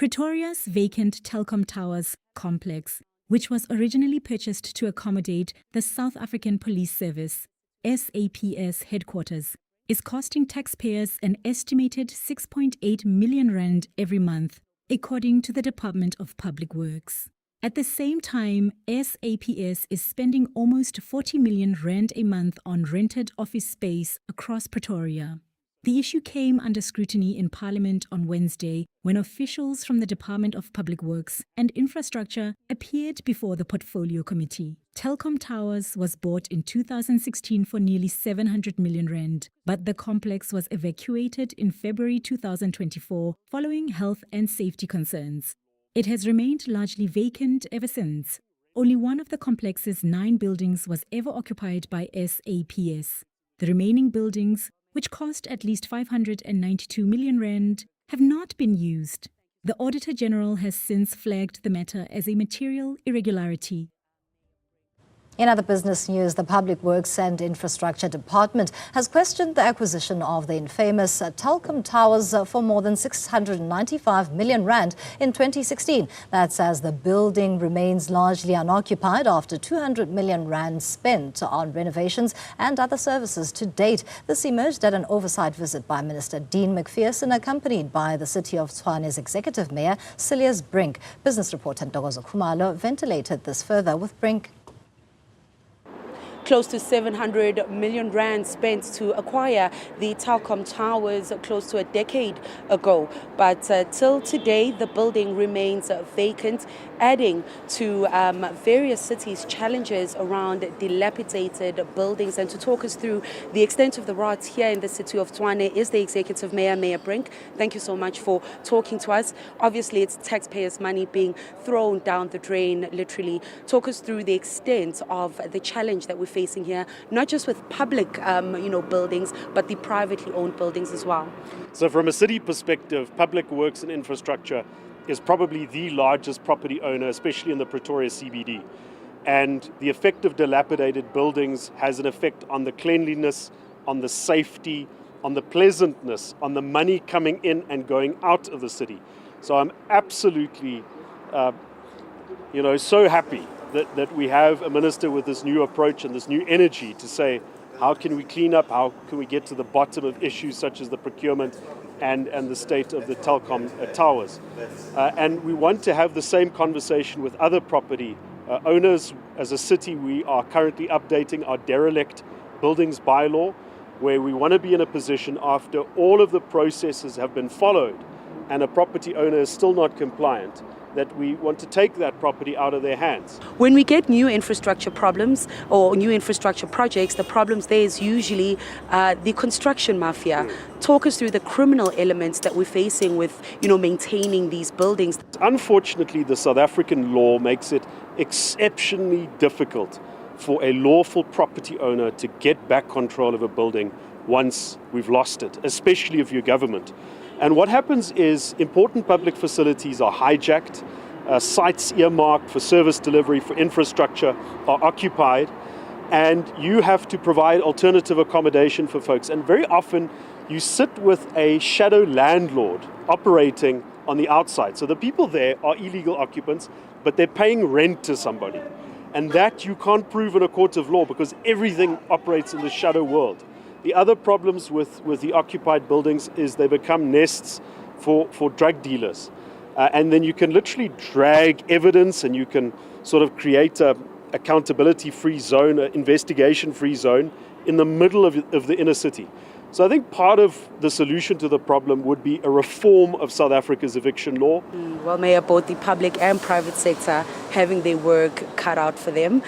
Pretoria's vacant Telkom Towers complex, which was originally purchased to accommodate the South African Police Service, SAPS headquarters, is costing taxpayers an estimated 6.8 million rand every month, according to the Department of Public Works. At the same time, SAPS is spending almost 40 million rand a month on rented office space across Pretoria. The issue came under scrutiny in Parliament on Wednesday when officials from the Department of Public Works and Infrastructure appeared before the Portfolio Committee. Telkom Towers was bought in 2016 for nearly 700 million rand, but the complex was evacuated in February 2024 following health and safety concerns. It has remained largely vacant ever since. Only one of the complex's 9 buildings was ever occupied by SAPS. The remaining buildings, which cost at least 592 million rand, have not been used. The Auditor General has since flagged the matter as a material irregularity. In other business news, the Public Works and Infrastructure Department has questioned the acquisition of the infamous Telkom Towers for more than 695 million rand in 2016. That's as the building remains largely unoccupied after 200 million rand spent on renovations and other services to date. This emerged at an oversight visit by Minister Dean McPherson, accompanied by the City of Tshwane's Executive Mayor, Silius Brink. Business reporter Ntokozo Khumalo ventilated this further with Brink. Close to 700 million rand spent to acquire the Telkom Towers close to a decade ago. But till today, the building remains vacant, adding to various cities' challenges around dilapidated buildings. And to talk us through the extent of the rot here in the City of Tshwane is the Executive Mayor, Mayor Brink. Thank you so much for talking to us. Obviously, it's taxpayers' money being thrown down the drain, literally. Talk us through the extent of the challenge that we're facing here, not just with public, buildings, but the privately owned buildings as well. So from a city perspective, Public Works and Infrastructure is probably the largest property owner, especially in the Pretoria CBD. And the effect of dilapidated buildings has an effect on the cleanliness, on the safety, on the pleasantness, on the money coming in and going out of the city. So I'm absolutely, so happy that we have a minister with this new approach and this new energy to say, how can we clean up, how can we get to the bottom of issues such as the procurement and the state of the Telkom Towers. And we want to have the same conversation with other property owners. As a city, we are currently updating our derelict buildings bylaw, where we want to be in a position after all of the processes have been followed and a property owner is still not compliant, that we want to take that property out of their hands. When we get new infrastructure problems or new infrastructure projects, the problems there is usually the construction mafia. Talk us through the criminal elements that we're facing with, maintaining these buildings. Unfortunately, the South African law makes it exceptionally difficult for a lawful property owner to get back control of a building once we've lost it, especially if you're government. And what happens is important public facilities are hijacked, sites earmarked for service delivery, for infrastructure are occupied, and you have to provide alternative accommodation for folks. And very often you sit with a shadow landlord operating on the outside. So the people there are illegal occupants, but they're paying rent to somebody. And that you can't prove in a court of law because everything operates in the shadow world. The other problems with the occupied buildings is they become nests for drug dealers. And then you can literally drag evidence and you can sort of create a accountability-free zone, an investigation-free zone in the middle of the inner city. So I think part of the solution to the problem would be a reform of South Africa's eviction law. Well, Mayor, both the public and private sector having their work cut out for them.